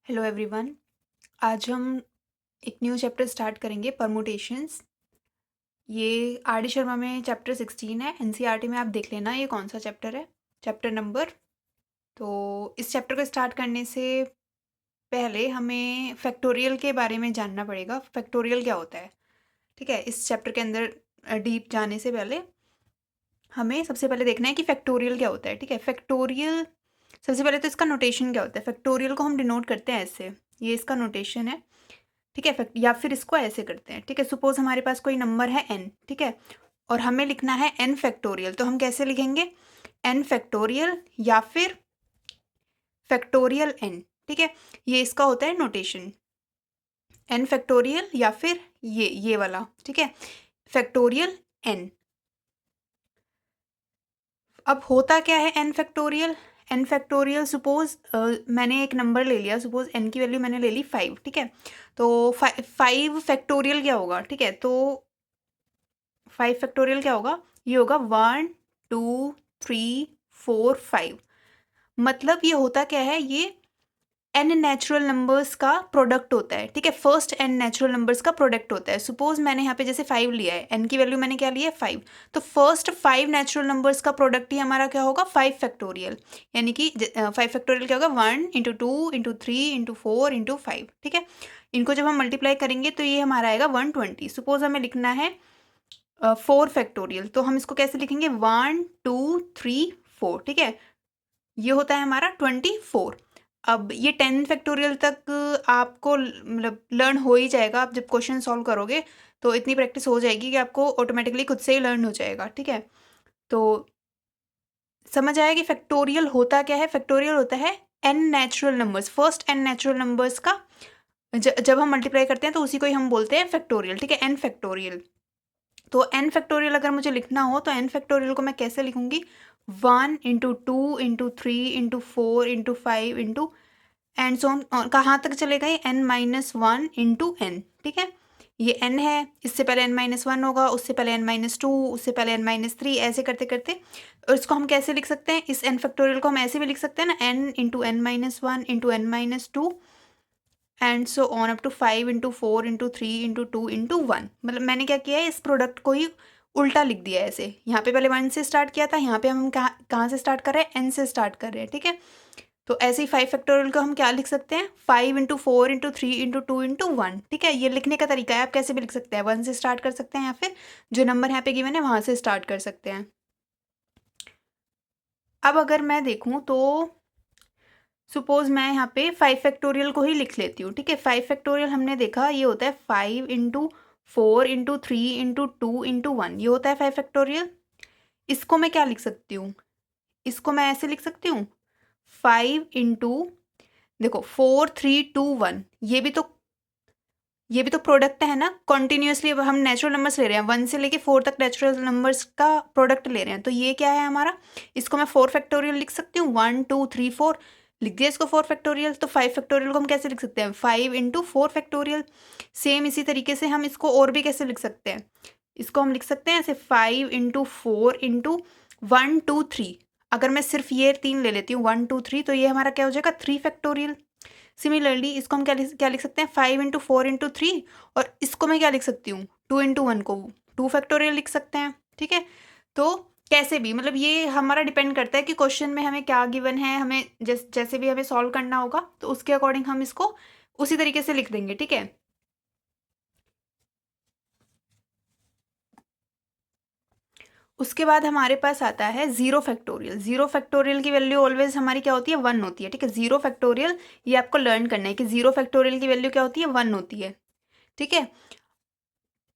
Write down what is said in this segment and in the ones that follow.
Hello everyone. आज हम एक न्यू चैप्टर स्टार्ट करेंगे, परमुटेशंस। ये आर डी शर्मा में चैप्टर 16 है। एनसीईआरटी में आप देख लेना ये कौन सा चैप्टर है, चैप्टर नंबर। तो इस चैप्टर को स्टार्ट करने से पहले हमें फैक्टोरियल के बारे में जानना पड़ेगा। फैक्टोरियल क्या होता है, ठीक है। इस चैप्टर के अंदर डीप जाने से पहले हमें सबसे पहले देखना है कि फैक्टोरियल क्या होता है, ठीक है। फैक्टोरियल सबसे पहले तो इसका नोटेशन क्या होता है। फैक्टोरियल को हम डिनोट करते हैं ऐसे, ये इसका नोटेशन है, ठीक है। या फिर इसको ऐसे करते हैं, ठीक है। सपोज हमारे पास कोई नंबर है n, ठीक है, और हमें लिखना है n फैक्टोरियल, तो हम कैसे लिखेंगे, n फैक्टोरियल या फिर फैक्टोरियल n, ठीक है। ये इसका होता है नोटेशन, n फैक्टोरियल या फिर ये वाला, ठीक है, फैक्टोरियल n। अब होता क्या है n factorial, n factorial suppose मैंने एक नंबर ले लिया, सपोज n की वैल्यू मैंने ले ली 5, ठीक है। तो 5 फैक्टोरियल क्या होगा, ठीक है। तो 5 फैक्टोरियल क्या होगा, ये होगा 1 2 3 4 5। मतलब ये होता क्या है, ये n नेचुरल नंबर्स का प्रोडक्ट होता है, ठीक है। फर्स्ट n नेचुरल नंबर्स का प्रोडक्ट होता है। सपोज मैंने यहाँ पे जैसे 5 लिया है, n की वैल्यू मैंने क्या लिया है 5, तो फर्स्ट 5 नेचुरल नंबर्स का प्रोडक्ट ही हमारा क्या होगा, 5 फैक्टोरियल। यानी कि 5 फैक्टोरियल क्या होगा, 1 इंटू 2 इंटू 3 इंटू 4 इंटू 5, ठीक है। इनको जब हम मल्टीप्लाई करेंगे तो ये हमारा आएगा 120। सपोज हमें लिखना है 4 फैक्टोरियल, तो हम इसको कैसे लिखेंगे, 1 2 3 4, ठीक है। ये होता है हमारा 24। अब ये 10 फैक्टोरियल तक आपको मतलब लर्न हो ही जाएगा। आप जब क्वेश्चन सॉल्व करोगे तो इतनी प्रैक्टिस हो जाएगी कि आपको ऑटोमेटिकली खुद से ही लर्न हो जाएगा, ठीक है। तो समझ आया कि फैक्टोरियल होता क्या है। फैक्टोरियल होता है n natural numbers, first n natural numbers का जब हम मल्टीप्लाई करते हैं तो उसी को ही हम बोलते हैं फैक्टोरियल, ठीक है, n फैक्टोरियल। तो n फैक्टोरियल अगर मुझे लिखना हो तो n फैक्टोरियल को मैं कैसे लिखूंगी, 1 into 2 into 3 into 4 into 5 into and so on. कहाँ तक चलेगा ये, n-1 इंटू n, ठीक है। ये n है, इससे पहले n-1 होगा, उससे पहले n-2, उससे पहले n-3, ऐसे करते करते। और इसको हम कैसे लिख सकते हैं, इस n फैक्टोरियल को हम ऐसे भी लिख सकते हैं ना, n into n-1 into n-2 and so on up to 5 into 4 into 3 into 2 into 1। मतलब मैंने क्या किया है, इस प्रोडक्ट को ही उल्टा लिख दिया है ऐसे। यहाँ पे पहले 1 से स्टार्ट किया था, यहाँ पे हम कहाँ से स्टार्ट कर रहे हैं, n से स्टार्ट कर रहे हैं, ठीक है। तो ऐसे ही 5 फैक्टोरियल को हम क्या लिख सकते हैं, 5 इंटू 4 इंटू 3 इंटू 2 इंटू 1, ठीक है। ये लिखने का तरीका है, आप कैसे भी लिख सकते हैं, 1 से स्टार्ट कर सकते हैं या फिर जो नंबर यहाँ पे गिवन है वहाँ से स्टार्ट कर सकते हैं। अब अगर मैं देखूँ तो सपोज मैं यहाँ पे 5 फैक्टोरियल को ही लिख लेती हूँ, ठीक है। 5 फैक्टोरियल हमने देखा ये होता है 5 इंटू 4 इंटू 3 इंटू 2 इंटू 1, ये होता है 5 फैक्टोरियल। इसको मैं क्या लिख सकती हूँ, इसको मैं ऐसे लिख सकती हूँ, 5 इंटू, देखो 4 3 2 1, ये भी तो प्रोडक्ट है ना, कॉन्टिन्यूसली हम नेचुरल नंबर्स ले रहे हैं, 1 से लेके 4 तक नेचुरल नंबर्स का प्रोडक्ट ले रहे हैं। तो ये क्या है हमारा, इसको मैं 4 फैक्टोरियल लिख सकती हूँ, 1 2 3 4 लिख दिया इसको 4 फैक्टोरियल। तो 5 फैक्टोरियल को हम कैसे लिख सकते हैं, 5 इंटू 4 फैक्टोरियल। सेम इसी तरीके से हम इसको और भी कैसे लिख सकते हैं, इसको हम लिख सकते हैं ऐसे 5 इंटू 4 इंटू 1 2 3। अगर मैं सिर्फ ये 3 ले लेती हूँ 1 2 3, तो ये हमारा क्या हो जाएगा, 3 फैक्टोरियल। सिमिलरली इसको हम क्या लिख सकते हैं, 5 इंटू 4 इंटू 3, और इसको मैं क्या लिख सकती हूँ, 2 इंटू 1 को 2 फैक्टोरियल लिख सकते हैं, ठीक है। तो कैसे भी, मतलब ये हमारा डिपेंड करता है कि क्वेश्चन में हमें क्या गिवन है, हमें जैसे भी हमें सॉल्व करना होगा तो उसके अकॉर्डिंग हम इसको उसी तरीके से लिख देंगे, ठीक है। उसके बाद हमारे पास आता है जीरो फैक्टोरियल। जीरो फैक्टोरियल की वैल्यू ऑलवेज हमारी क्या होती है, 1 होती है, ठीक है। जीरो फैक्टोरियल ये आपको लर्न करना है कि जीरो फैक्टोरियल की वैल्यू क्या होती है, 1 होती है, ठीक है।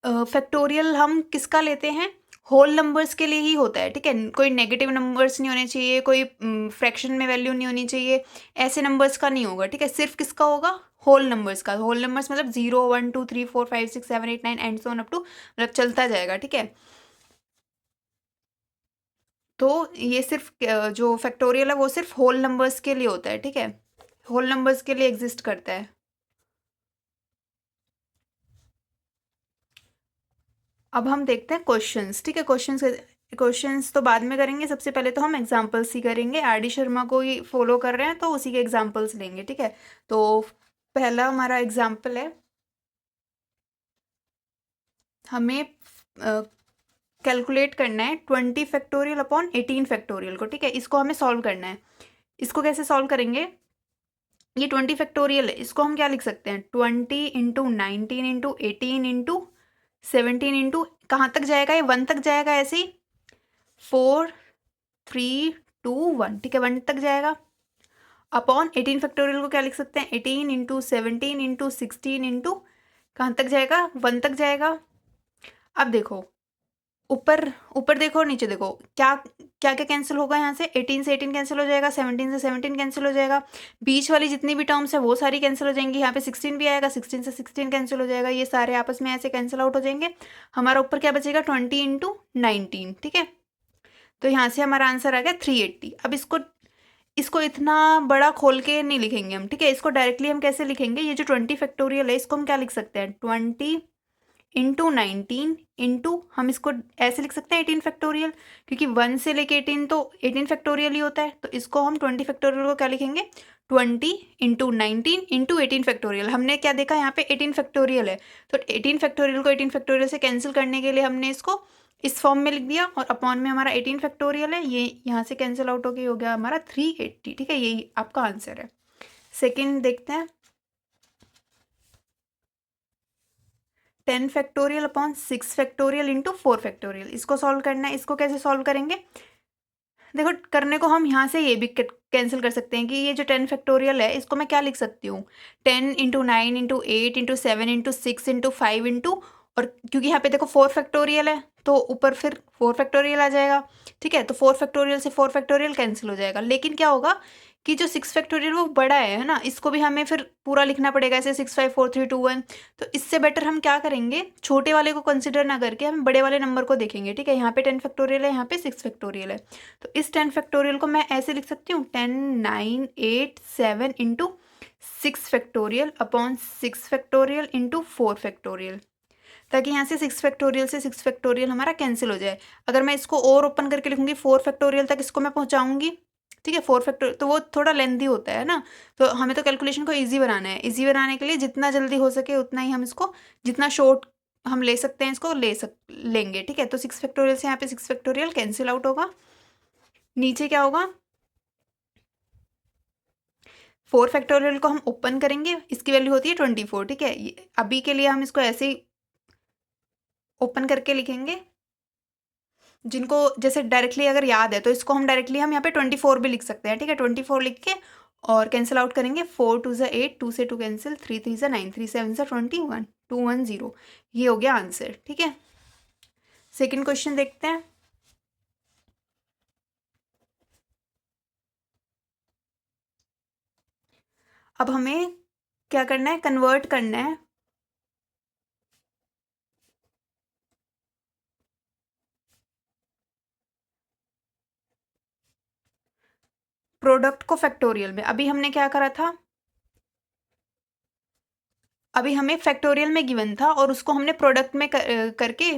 फैक्टोरियल हम किसका लेते हैं, होल नंबर्स के लिए ही होता है, ठीक है। कोई नेगेटिव नंबर्स नहीं होने चाहिए, कोई फ्रैक्शन में वैल्यू नहीं होनी चाहिए, ऐसे नंबर्स का नहीं होगा, ठीक है। सिर्फ किसका होगा, होल नंबर्स का। होल नंबर्स मतलब 0 1 2 3 4 5 6 7 8 9 and so on up to, मतलब चलता जाएगा, ठीक है। तो ये सिर्फ जो फैक्टोरियल है वो सिर्फ होल नंबर्स के लिए होता है, ठीक है, होल नंबर्स के लिए एग्जिस्ट करता है। अब हम देखते हैं क्वेश्चंस, ठीक है। क्वेश्चंस क्वेश्चंस तो बाद में करेंगे, सबसे पहले तो हम एग्जांपल्स ही करेंगे। आर डी शर्मा को ही फॉलो कर रहे हैं तो उसी के एग्जांपल्स लेंगे, ठीक है। तो पहला हमारा एग्जांपल है, हमें कैलकुलेट करना है 20 फैक्टोरियल अपॉन 18 फैक्टोरियल को, ठीक है। इसको हमें सॉल्व करना है। इसको कैसे सॉल्व करेंगे, ये 20 फैक्टोरियल है, इसको हम क्या लिख सकते हैं, 20 इंटू 19 इंटू 18 इंटू 17 इंटू कहाँ तक जाएगा, ये 1 तक जाएगा, ऐसे ही 4 3 2 1, ठीक है, 1 तक जाएगा। अपॉन 18 फैक्टोरियल को क्या लिख सकते हैं, 18 इंटू 17 इंटू 16 इंटू कहाँ तक जाएगा, 1 तक जाएगा। अब देखो ऊपर ऊपर देखो और नीचे देखो, क्या क्या क्या कैंसिल होगा यहाँ से, 18 से 18 कैंसिल हो जाएगा, 17 से 17 कैंसिल हो जाएगा, बीच वाली जितनी भी टर्म्स है वो सारी कैंसिल हो जाएंगी, यहाँ पे 16 भी आएगा, 16 से 16 कैंसिल हो जाएगा, ये सारे आपस में ऐसे कैंसिल आउट हो जाएंगे। हमारा ऊपर क्या बचेगा, 20 इंटू 19, ठीक है। तो यहाँ से हमारा आंसर आ गया 380। अब इसको इसको इतना बड़ा खोल के नहीं लिखेंगे हम, ठीक है। इसको डायरेक्टली हम कैसे लिखेंगे, ये जो 20 फैक्टोरियल है इसको हम क्या लिख सकते हैं, 20 इंटू 19 इंटू हम इसको ऐसे लिख सकते हैं 18 फैक्टोरियल, क्योंकि 1 से लेके 18 तो 18 फैक्टोरियल ही होता है। तो इसको हम 20 फैक्टोरियल को क्या लिखेंगे, 20 इंटू 19 इंटू 18 फैक्टोरियल। हमने क्या देखा, यहाँ पे 18 फैक्टोरियल है, तो 18 फैक्टोरियल को 18 फैक्टोरियल से कैंसिल करने के लिए हमने इसको इस फॉर्म में लिख दिया, और अपॉन में हमारा 18 फैक्टोरियल है, ये यहाँ से कैंसिल आउट हो गया हमारा 380, ठीक है। यही आपका आंसर है। सेकेंड देखते हैं, 10 factorial upon 6 factorial into 4 factorial, इसको सॉल्व करना है। इसको कैसे सॉल्व करेंगे, देखो करने को हम यहाँ से ये भी कैंसिल कर सकते हैं कि ये जो 10 फैक्टोरियल है इसको मैं क्या लिख सकती हूँ, 10 into 9 into 8 into 7 into 6 into 5 into, और क्योंकि यहाँ पे देखो 4 फैक्टोरियल है तो ऊपर फिर 4 फैक्टोरियल आ जाएगा, ठीक है। तो 4 फैक्टोरियल से 4 फैक्टोरियल कैंसिल हो जाएगा, लेकिन क्या होगा कि जो 6 फैक्टोरियल वो बड़ा है ना, इसको भी हमें फिर पूरा लिखना पड़ेगा, ऐसे 6 5 4 3 2 1। तो इससे बेटर हम क्या करेंगे, छोटे वाले को कंसिडर ना करके हम बड़े वाले नंबर को देखेंगे, ठीक है। यहाँ पे 10 फैक्टोरियल है, यहाँ पे 6 फैक्टोरियल है, तो इस 10 फैक्टोरियल को मैं ऐसे लिख सकती हूँ, 10 9 8 7 into 6 factorial upon 6 factorial into 4 factorial, ताकि यहाँ से 6 फैक्टोरियल से 6 फैक्टोरियल हमारा कैंसिल हो जाए। अगर मैं इसको और ओपन करके लिखूंगी 4 फैक्टोरियल तक इसको मैं पहुँचाऊंगी, ठीक है। 4 फैक्टोरियल तो वो थोड़ा लेंथी होता है ना, तो हमें तो कैलकुलेशन को ईजी बनाना है। ईजी बनाने के लिए जितना जल्दी हो सके उतना ही हम इसको, जितना शॉर्ट हम ले सकते हैं इसको लेंगे, ठीक है। तो 6 फैक्टोरियल से यहाँ पे 6 फैक्टोरियल कैंसिल आउट होगा, नीचे क्या होगा, 4 फैक्टोरियल को हम ओपन करेंगे, इसकी वैल्यू होती है 24, ठीक है। अभी के लिए हम इसको ऐसे ही ओपन करके लिखेंगे। जिनको जैसे डायरेक्टली अगर याद है तो इसको हम डायरेक्टली हम यहाँ पे 24 भी लिख सकते हैं, ठीक है। 24 लिख के और कैंसिल आउट करेंगे, 4 2 ज़ा 8, 2 से 2 कैंसिल, 3 3 ज़ा 9, 3 7 ज़ा 21, 210, ये हो गया आंसर, ठीक है। सेकेंड क्वेश्चन देखते हैं, अब हमें क्या करना है, कन्वर्ट करना है प्रोडक्ट को फैक्टोरियल में। अभी हमने क्या करा था, अभी हमें फैक्टोरियल में गिवन था और उसको हमने प्रोडक्ट में करके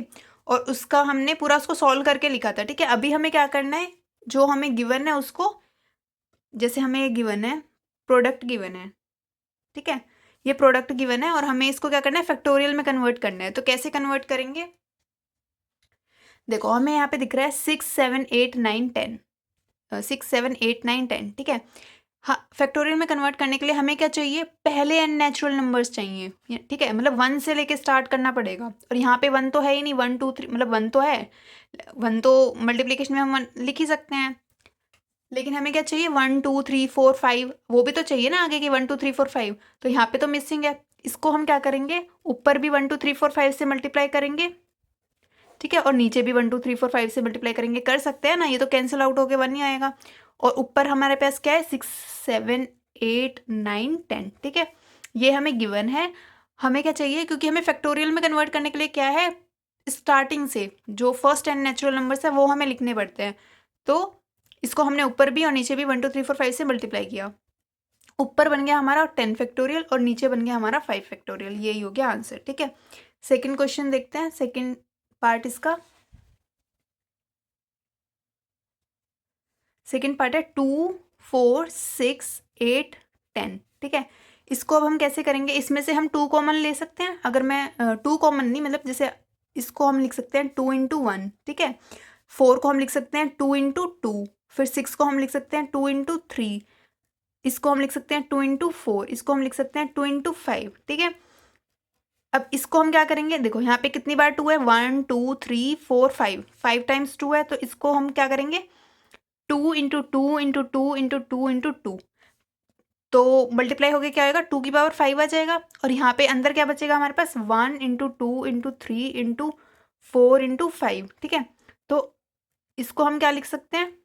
और उसका हमने पूरा उसको सॉल्व करके लिखा था, ठीक है। अभी हमें क्या करना है, जो हमें गिवन है उसको, जैसे हमें ये गिवन है, प्रोडक्ट गिवन है, ठीक है, ये प्रोडक्ट गिवन है और हमें इसको क्या करना है, फैक्टोरियल में कन्वर्ट करना है। तो कैसे कन्वर्ट करेंगे, देखो हमें यहाँ पे दिख रहा है 6 7 8 9 10, 6 7 8 9 10, ठीक है। हाँ, फैक्टोरियल में कन्वर्ट करने के लिए हमें क्या चाहिए, पहले एन नेचुरल नंबर्स चाहिए, ठीक है। मतलब 1 से लेके स्टार्ट करना पड़ेगा, और यहाँ पे 1 तो है ही नहीं, 1 2 3 मतलब 1 तो है, 1 तो मल्टीप्लिकेशन में हम लिख ही सकते हैं, लेकिन हमें क्या चाहिए, 1 2 3 4 5, वो भी तो चाहिए ना आगे की 1 2 3 4 5, तो यहाँ पे तो मिसिंग है। इसको हम क्या करेंगे, ऊपर भी 1 2 3 4 5 से मल्टीप्लाई करेंगे, ठीक है, और नीचे भी 1 2 3 4 5 से मल्टीप्लाई करेंगे, कर सकते हैं ना, ये तो कैंसिल आउट होके 1 ही आएगा। और ऊपर हमारे पास क्या है, 6 7 8 9 10, ठीक है, ये हमें गिवन है। हमें क्या चाहिए, क्योंकि हमें फैक्टोरियल में कन्वर्ट करने के लिए क्या है, स्टार्टिंग से जो फर्स्ट एन नेचुरल नंबर्स है वो हमें लिखने पड़ते हैं। तो इसको हमने ऊपर भी और नीचे भी 1 2 3 4 5 से मल्टीप्लाई किया, ऊपर बन गया हमारा 10 फैक्टोरियल और नीचे बन गया हमारा 5 फैक्टोरियल, यही हो गया आंसर, ठीक है। सेकेंड क्वेश्चन देखते हैं, सेकेंड पार्ट इसका, सेकेंड पार्ट है 2, 4, 6, 8, 10, ठीक है। इसको अब हम कैसे करेंगे, इसमें से हम 2 कॉमन ले सकते हैं। अगर मैं 2 कॉमन नहीं, मतलब जैसे इसको हम लिख सकते हैं 2 इंटू 1, ठीक है। 4 को हम लिख सकते हैं 2 इंटू 2, फिर 6 को हम लिख सकते हैं 2 इंटू 3, इसको हम लिख सकते हैं 2 इंटू 4, इसको हम लिख सकते हैं 2 इंटू 5, ठीक है। अब इसको हम क्या करेंगे, देखो यहाँ पे कितनी बार 2 है, 1, 2, 3, 4, 5, 5 टाइम्स 2 है, तो इसको हम क्या करेंगे 2 इंटू 2 इंटू 2 इंटू 2 इंटू 2, तो मल्टीप्लाई होके क्या आएगा 2 की पावर 5 आ जाएगा। और यहाँ पे अंदर क्या बचेगा हमारे पास 1 इंटू 2 इंटू 3 इंटू 4 इंटू 5, ठीक है। तो इसको हम क्या लिख सकते हैं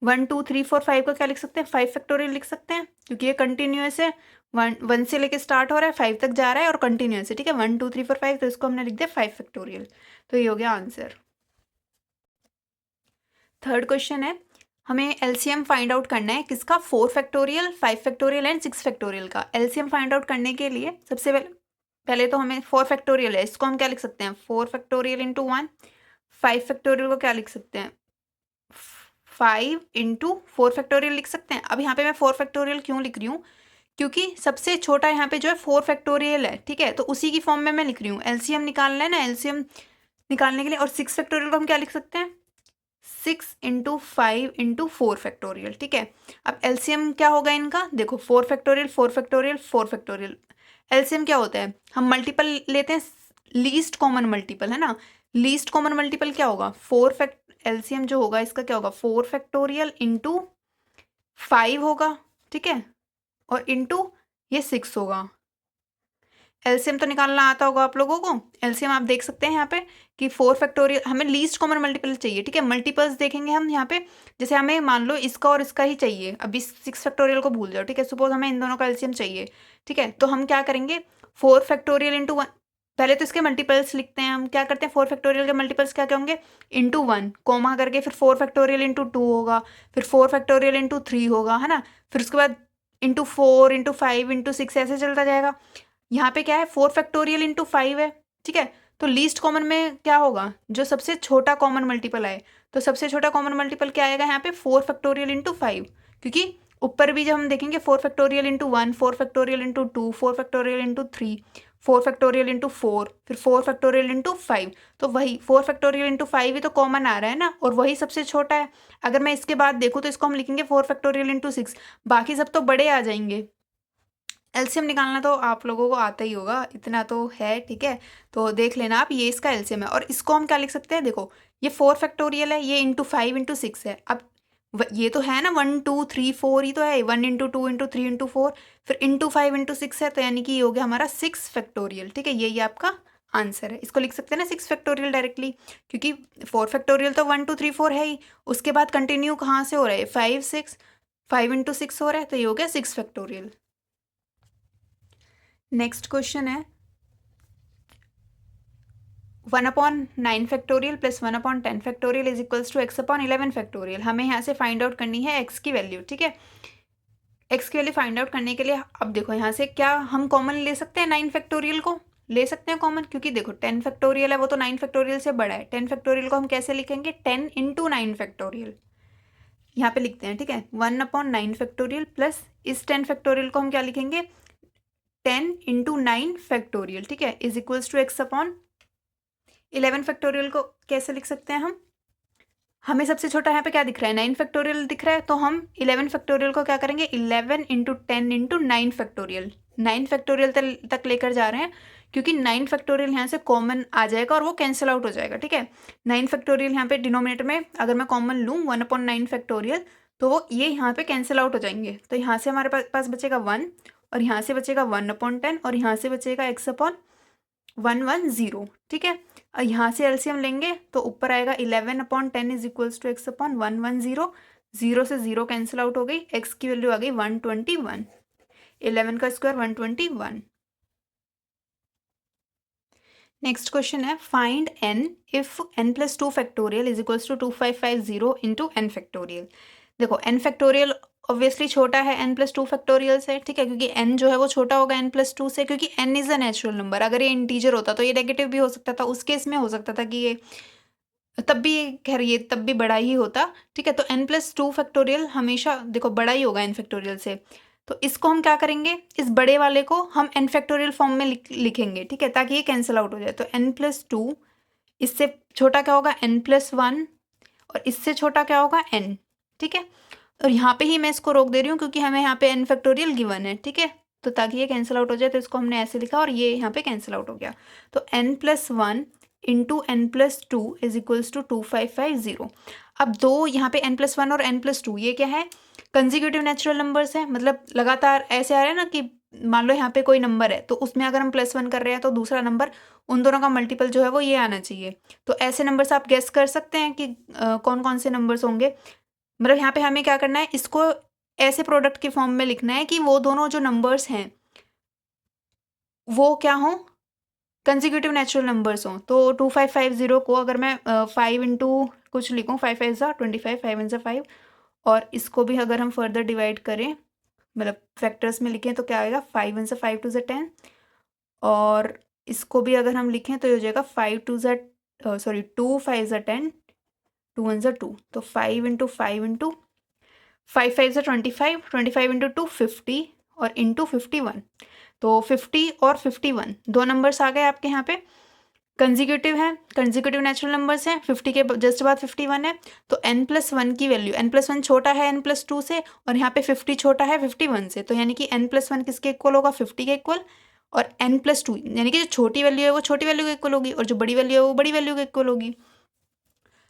1, 2, 3, 4, 5 का क्या लिख सकते हैं 5 फैक्टोरियल लिख सकते हैं, क्योंकि ये कंटिन्यूस है। 1 से लेके स्टार्ट हो रहा है 5 तक जा रहा है और कंटिन्यूस है, ठीक है। 1, 2, 3, 4, 5, तो इसको हमने लिख दिया 5 फैक्टोरियल। तो ये हो गया आंसर। थर्ड क्वेश्चन है, हमें एलसीएम फाइंड आउट करना है किसका, 4 फैक्टोरियल, 5 फैक्टोरियल एंड 6 फैक्टोरियल का। एलसीएम फाइंड आउट करने के लिए सबसे पहले तो हमें 4 फैक्टोरियल है, इसको हम क्या लिख सकते हैं 4 फैक्टोरियल इंटू 1। 5 फैक्टोरियल को क्या लिख सकते हैं 5 इंटू 4 फैक्टोरियल लिख सकते हैं। अब यहाँ पे मैं 4 फैक्टोरियल क्यों लिख रही हूँ, क्योंकि सबसे छोटा यहाँ पे जो है 4 फैक्टोरियल है, ठीक है। तो उसी की फॉर्म में मैं लिख रही हूँ, एलसीएम निकालना है ना, एलसीएम निकालने के लिए। और 6 फैक्टोरियल को हम क्या लिख सकते हैं 6 इंटू 5 इंटू 4 फैक्टोरियल, ठीक है। अब एलसीएम क्या होगा इनका, देखो 4 फैक्टोरियल 4 फैक्टोरियल 4 फैक्टोरियल। एलसीएम क्या होता है, हम मल्टीपल लेते हैं, लीस्ट कॉमन मल्टीपल है ना। लीस्ट कॉमन मल्टीपल क्या होगा 4 एलसीएम जो होगा इसका क्या होगा 4 फैक्टोरियल इंटू 5 होगा, ठीक है, और इंटू ये 6 होगा। एलसीएम तो निकालना आता होगा आप लोगों को। एलसीएम आप देख सकते हैं यहाँ पे कि 4 फैक्टोरियल, हमें लीस्ट कॉमन मल्टीपल चाहिए, ठीक है। मल्टीपल्स देखेंगे हम यहाँ पे, जैसे हमें मान लो इसका और इसका ही चाहिए, अभी 6 फैक्टोरियल को भूल जाओ, ठीक है। सपोज हमें इन दोनों का एलसीएम चाहिए, ठीक है। तो हम क्या करेंगे 4 फैक्टोरियल इंटू 1, पहले तो इसके मल्टीपल्स लिखते हैं। हम क्या करते हैं 4 फैक्टोरियल के मल्टीपल्स क्या क्या होंगे इंटू 1 कोमा करके, फिर 4 फैक्टोरियल इंटू 2 होगा, फिर 4 फैक्टोरियल इंटू 3 होगा, है ना। फिर उसके बाद इंटू 4 इंटू 5 इंटू 6 ऐसे चलता जाएगा। यहाँ पे क्या है 4 फैक्टोरियल इंटू 5 है, ठीक है। तो लीस्ट कॉमन में क्या होगा, जो सबसे छोटा कॉमन मल्टीपल आए, तो सबसे छोटा कॉमन मल्टीपल क्या आएगा यहाँ पे 4 फैक्टोरियल इंटू 5, क्योंकि ऊपर भी जब हम देखेंगे 4 factorial into 1, 4 factorial into 2, 4 factorial into 3, 4 factorial into 4, फिर 4 फैक्टोरियल इंटू 5, तो वही 4 फैक्टोरियल इंटू 5 ही तो कॉमन आ रहा है ना, और वही सबसे छोटा है। अगर मैं इसके बाद देखूँ तो इसको हम लिखेंगे 4 फैक्टोरियल इंटू 6, बाकी सब तो बड़े आ जाएंगे। एलसीएम निकालना तो आप लोगों को आता ही होगा, इतना तो है, ठीक है। तो देख लेना आप, ये इसका एलसीएम है। और इसको हम क्या लिख सकते हैं, देखो ये 4 फैक्टोरियल है, ये इंटू 5 इंटू 6 है। अब ये तो है ना 1, 2, 3, 4 ही तो है, 1 इंटू 2 इंटू 3 इंटू 4, फिर इंटू 5 इंटू 6 है, तो यानी कि ये हो गया हमारा 6 फैक्टोरियल, ठीक है। ये आपका आंसर है। इसको लिख सकते हैं ना 6 फैक्टोरियल डायरेक्टली, क्योंकि 4 फैक्टोरियल तो 1, 2, 3, 4 है ही, उसके बाद कंटिन्यू कहाँ से हो रहा है 5, 6, 5 इंटू 6 हो रहा है, तो ये हो गया 6 फैक्टोरियल। नेक्स्ट क्वेश्चन है 1/9 factorial plus 1/10 factorial is equals to x/11 factorial. हमें यहाँ से फाइंड आउट करनी है x की वैल्यू, ठीक है। x की वैल्यू फाइंड आउट करने के लिए अब देखो यहाँ से क्या हम कॉमन ले सकते हैं 9 फैक्टोरियल को, ले सकते हैं कॉमन, क्योंकि देखो 10 फैक्टोरियल है वो तो 9 फैक्टोरियल से बड़ा है। 10 फैक्टोरियल को हम कैसे लिखेंगे 10 इंटू 9 फैक्टोरियल, यहाँ पे लिखते हैं, ठीक है। 1/9 फैक्टोरियल प्लस इस 10 फैक्टोरियल को हम क्या लिखेंगे 10 इंटू 9 फैक्टोरियल, ठीक है, is equals to x/11 factorial को कैसे लिख सकते हैं हम, हमें सबसे छोटा यहाँ पे क्या दिख रहा है 9 फैक्टोरियल दिख रहा है, तो हम 11 फैक्टोरियल को क्या करेंगे 11 इंटू 10 इंटू 9 फैक्टोरियल, 9 फैक्टोरियल तक लेकर जा रहे हैं, क्योंकि 9 फैक्टोरियल यहाँ से कॉमन आ जाएगा और वो कैंसिल आउट हो जाएगा, ठीक है। 9 फैक्टोरियल यहाँ पे डिनोमिनेटर में अगर मैं कॉमन लूँ 1/9 फैक्टोरियल, तो वो ये यहाँ पे कैंसिल आउट हो जाएंगे, तो यहाँ से हमारे पास बचेगा 1, और यहाँ से बचेगा 1/10, और यहाँ से बचेगा x/110, ठीक है। और यहाँ से एलसीएम लेंगे तो ऊपर आएगा 11/10 इज इक्वल्स टू x/110, 0 से 0 कैंसिल आउट हो गई, x की वैल्यू आ गई 121, 11 का स्क्वायर 121। नेक्स्ट क्वेश्चन है find n if n plus 2 factorial is equals to 2550 into n factorial. देखो n फैक्टोरियल ऑब्वियसली छोटा है n प्लस 2 फैक्टोरियल से, ठीक है, क्योंकि n जो है वो छोटा होगा n प्लस 2 से, क्योंकि n is a natural number. अगर ये इंटीजर होता तो ये नेगेटिव भी हो सकता था, उस केस में हो सकता था कि ये तब भी खैर ये तब भी बड़ा ही होता, ठीक है। तो n+2 फैक्टोरियल हमेशा देखो बड़ा ही होगा n फैक्टोरियल से। तो इसको हम क्या करेंगे, इस बड़े वाले को हम n फैक्टोरियल फॉर्म में लिखेंगे, ठीक है, ताकि ये कैंसिल आउट हो जाए। तो n+2, इससे छोटा क्या होगा n+1, और इससे छोटा क्या होगा n, ठीक है। और यहाँ पे ही मैं इसको रोक दे रही हूँ क्योंकि हमें यहाँ पे n फैक्टोरियल गिवन है, ठीक है। तो ताकि ये कैंसिल आउट हो जाए तो इसको हमने ऐसे लिखा और ये यहाँ पे कैंसिल आउट हो गया। तो n+1 into n+2 is equals to 2550। अब दो यहाँ पे n+1 और n+2 ये क्या है, कंजिक्यूटिव नेचुरल नंबर्स है, मतलब लगातार ऐसे आ रहे हैं ना कि मान लो यहाँ पे कोई नंबर है तो उसमें अगर हम +1 कर रहे हैं तो दूसरा नंबर उन दोनों का मल्टीपल जो है वो ये आना चाहिए। तो ऐसे नंबर्स आप गेस कर सकते हैं कि कौन कौन से नंबर्स होंगे। मतलब यहाँ पे हमें क्या करना है, इसको ऐसे प्रोडक्ट के फॉर्म में लिखना है कि वो दोनों जो नंबर्स हैं वो क्या हों, कंसेक्यूटिव नेचुरल नंबर्स हों। तो 2550 को अगर मैं 5 इंटू कुछ लिखूँ, 5 5 ज़ा 25, 5 1 ज़ा 5, और इसको भी अगर हम फर्दर डिवाइड करें, मतलब फैक्टर्स में लिखें तो क्या आएगा, 5 1 ज़ा 5 2 ज़ा 10, और इसको भी अगर हम लिखें तो ये हो जाएगा 5 2 ज़ा 2 5 ज़ा 10, 2 1 ज़ा 2। तो 5 इंटू 5 इंटू 5 5 ज़ा 25, 25 इंटू 2 50, और इंटू 51। तो 50 और 51 दो नंबर्स आ गए आपके यहाँ पे, कंजिक्यूटिव हैं, कंजिक्यूटिव नेचुरल नंबर्स हैं। 50 के जस्ट बाद 51 है। तो n+1 की वैल्यू, n+1 छोटा है n+2 से, और यहाँ पे 50 छोटा है 51 से, तो यानी कि n+1 किसके इक्वल होगा, 50 के इक्वल, और n+2 यानी कि जो छोटी वैल्यू है वो छोटी वैल्यू के इक्वल होगी, और जो बड़ी वैल्यू है वो बड़ी वैल्यू के इक्वल होगी।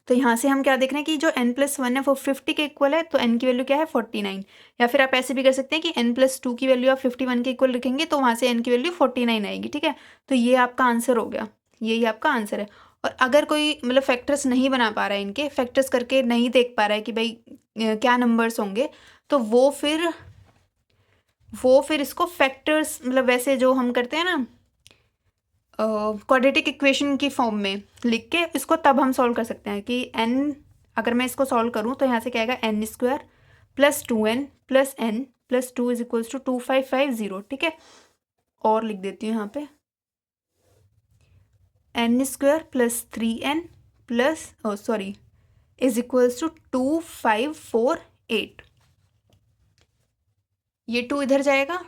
तो यहाँ से हम क्या देख रहे हैं कि जो n+1 है वो 50 के इक्वल है, तो n की वैल्यू क्या है 49। या फिर आप ऐसे भी कर सकते हैं कि n+2 की वैल्यू आप 51 के इक्वल रखेंगे तो वहाँ से n की वैल्यू 49 आएगी, ठीक है। तो ये आपका आंसर हो गया, यही आपका आंसर है। और अगर कोई मतलब फैक्टर्स नहीं बना पा रहा है, इनके फैक्टर्स करके नहीं देख पा रहा है कि भाई क्या नंबर्स होंगे, तो वो फिर इसको फैक्टर्स मतलब वैसे जो हम करते हैं ना क्वाड्रेटिक इक्वेशन की फॉर्म में लिख के इसको तब हम सॉल्व कर सकते हैं कि n, अगर मैं इसको सॉल्व करूँ तो यहाँ से क्या आएगा, n² plus 2n plus n plus 2 is equals to 2550, ठीक है। और लिख देती हूँ यहाँ पे n² plus 3n plus is equals to 2548। ये 2 इधर जाएगा,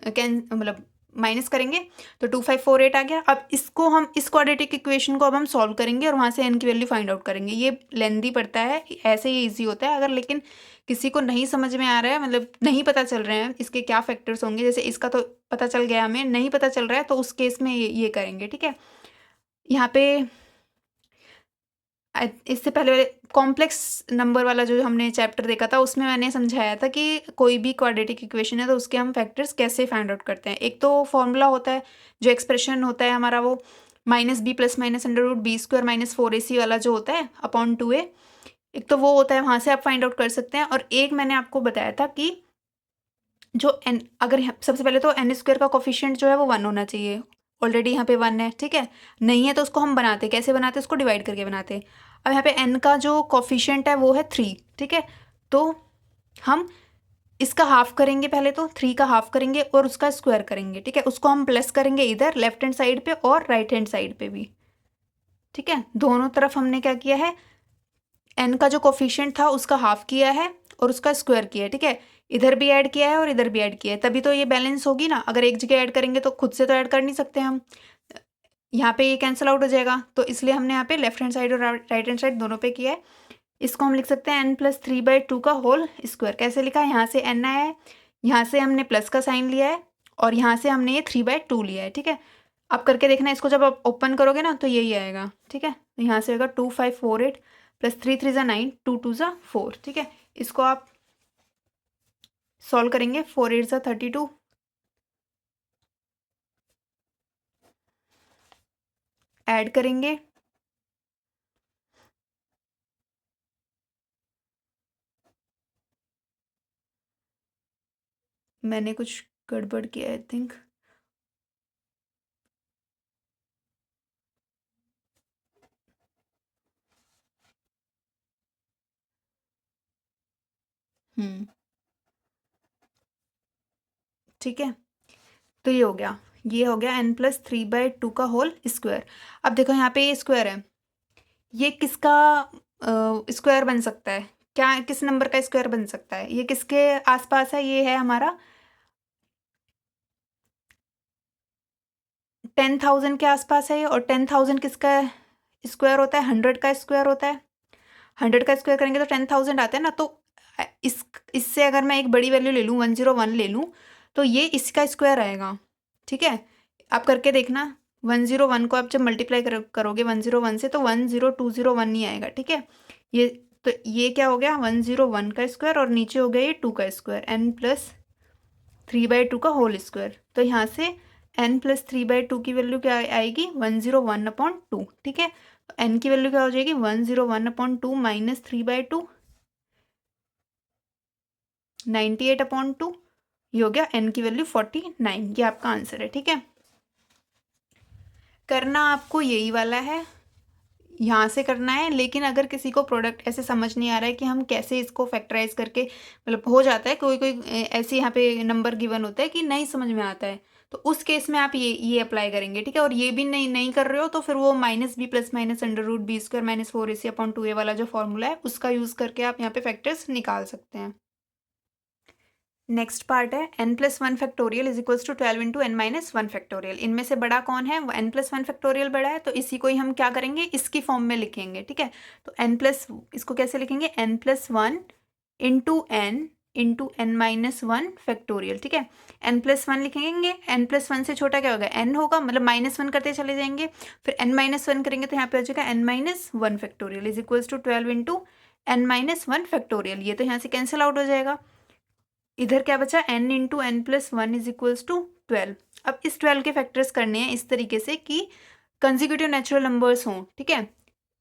कैन मतलब माइनस करेंगे तो 2548 आ गया। अब इसको हम इस क्वाड्रेटिक इक्वेशन को अब हम सॉल्व करेंगे और वहाँ से n की वैल्यू फाइंड आउट करेंगे। ये लेंदी पड़ता है, ऐसे ही इजी होता है। अगर लेकिन किसी को नहीं समझ में आ रहा है, मतलब नहीं पता चल रहे हैं इसके क्या फैक्टर्स होंगे, जैसे इसका तो पता चल गया, हमें नहीं पता चल रहा है, तो उस केस में ये करेंगे, ठीक है। यहाँ पे इससे पहले कॉम्प्लेक्स नंबर वाला जो हमने चैप्टर देखा था उसमें मैंने समझाया था कि कोई भी क्वाड्रेटिक इक्वेशन है तो उसके हम फैक्टर्स कैसे फाइंड आउट करते हैं। एक तो फॉर्मूला होता है, जो एक्सप्रेशन होता है हमारा वो -b plus minus √b² - 4ac वाला जो होता है अपॉन 2a, एक तो वो होता है, वहाँ से आप फाइंड आउट कर सकते हैं। और एक मैंने आपको बताया था कि जो n, अगर सबसे पहले तो n² का कोफिशिएंट जो है वो 1 होना चाहिए। ऑलरेडी यहाँ पे 1 है, ठीक है। नहीं है तो उसको हम बनाते कैसे बनाते, उसको डिवाइड करके बनाते। अब यहाँ पे n का जो कोफिशिएंट है वो है 3, ठीक है। तो हम इसका हाफ करेंगे, पहले तो 3 का हाफ करेंगे और उसका स्क्वायर करेंगे, ठीक है। उसको हम प्लस करेंगे इधर लेफ्ट हैंड साइड पे और राइट हैंड साइड पे भी, ठीक है। दोनों तरफ हमने क्या किया है, n का जो कोफिशिएंट था उसका हाफ किया है और उसका स्क्वायर किया है, ठीक है। इधर भी ऐड किया है और इधर भी ऐड किया है, तभी तो ये बैलेंस होगी ना। अगर एक जगह ऐड करेंगे तो खुद से तो ऐड कर नहीं सकते हम, यहाँ पे ये कैंसिल आउट हो जाएगा। तो इसलिए हमने यहाँ पे लेफ्ट हैंड साइड और राइट हैंड साइड दोनों पे किया है। इसको हम लिख सकते हैं n+3/2 का होल स्क्वायर। कैसे लिखा है, यहाँ से n आया है, यहाँ से हमने प्लस का साइन लिया है, और यहाँ से हमने ये 3/2 लिया है, ठीक है। आप करके देखना, इसको जब आप ओपन करोगे ना तो यही आएगा, ठीक है। तो यहाँ से होगा 2548 प्लस 3 3 ज़ा 9, 2 2 ज़ा 4, ठीक है। इसको आप सॉल्व करेंगे, 4 8 ज़ा 32, ऐड करेंगे, मैंने कुछ गड़बड़ किया आई थिंक। ठीक है। तो ये हो गया n+3/2 का होल स्क्वायर। अब देखो यहाँ पे ये स्क्वायर है, ये किसका स्क्वायर बन सकता है, क्या किस नंबर का स्क्वायर बन सकता है, ये किसके आसपास है, ये है हमारा 10,000 के आसपास है ये। और 10,000 किसका स्क्वायर होता है, 100 का स्क्वायर होता है। 100 का स्क्वायर करेंगे तो 10,000 आता है ना। तो इससे अगर मैं एक बड़ी वैल्यू ले लूँ, 101 ले लूँ, तो ये इसका स्क्वायर आएगा। ठीक है, आप करके देखना। 101 को आप जब मल्टीप्लाई करोगे 101 से, तो 10201 ही आएगा। ठीक है, ये तो ये क्या हो गया, 101 का स्क्वायर, और नीचे हो गया ये 2 का स्क्वायर, n+3/2 का होल स्क्वायर। तो यहाँ से n+3/2 की वैल्यू क्या आएगी, 101/2। ठीक है, तो n की वैल्यू क्या हो जाएगी, 101/2 -3/2, 98/2। ये हो गया n की वैल्यू 49। ये आपका आंसर है। ठीक है, करना आपको यही वाला है, यहाँ से करना है। लेकिन अगर किसी को प्रोडक्ट ऐसे समझ नहीं आ रहा है कि हम कैसे इसको फैक्टराइज करके, मतलब हो जाता है कोई कोई ऐसे यहाँ पे नंबर गिवन होता है कि नहीं समझ में आता है, तो उस केस में आप ये अप्लाई करेंगे। ठीक है, और ये भी नहीं कर रहे हो तो फिर वो -b + -√b² - 4ac/2a वाला जो फॉर्मूला है उसका यूज़ करके आप यहाँ पे फैक्टर्स निकाल सकते हैं। नेक्स्ट पार्ट है n+1 factorial is equals to 12 into n-1 factorial. इनमें से बड़ा कौन है, वो n+1 फैक्टोरियल बड़ा है, तो इसी को ही हम क्या करेंगे, इसकी फॉर्म में लिखेंगे। ठीक है, तो इसको कैसे लिखेंगे, n+1 इंटू n-1 फैक्टोरियल। ठीक है, n+1 लिखेंगे, n+1 से छोटा क्या होगा, n होगा, मतलब -1 करते चले जाएंगे, फिर n-1 करेंगे तो यहाँ पे आ जाएगा n-1 factorial is equals to 12 into n-1 factorial. ये तो यहाँ से कैंसिल आउट हो जाएगा। इधर क्या बचा, n into n+1 is equals to 12। अब इस 12 के फैक्टर्स करने हैं इस तरीके से कि कंजिक्यूटिव नेचुरल नंबर्स हों। ठीक है,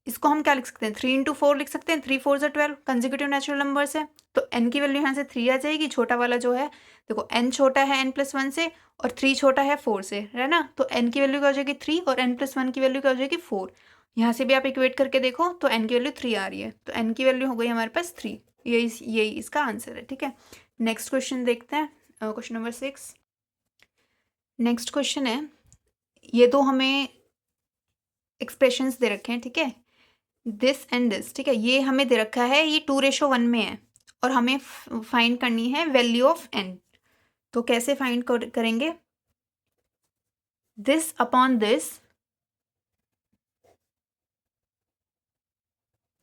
इसको हम क्या लिख सकते हैं, 3 इंटू 4 लिख सकते हैं, 3 4 12 कंजिक्यूटिव नेचुरल नंबर्स है। तो n की वैल्यू यहाँ से 3 आ जाएगी, छोटा वाला जो है, देखो n छोटा है n+1 से और 3 छोटा है 4 से, है ना। तो n की वैल्यू क्या हो जाएगी 3 और n+1 की वैल्यू क्या हो जाएगी 4। यहाँ से भी आप इक्वेट करके देखो तो n की वैल्यू 3 आ रही है, तो n की वैल्यू हो गई हमारे पास 3। यही इसका आंसर है। ठीक है, नेक्स्ट क्वेश्चन देखते हैं, क्वेश्चन नंबर 6। नेक्स्ट क्वेश्चन है, ये तो हमें एक्सप्रेशंस दे रखे हैं। ठीक है, दिस एंड दिस, ठीक है, ये हमें दे रखा है, ये 2:1 में है और हमें फाइंड करनी है वैल्यू ऑफ n। तो कैसे फाइंड करेंगे, दिस अपॉन दिस।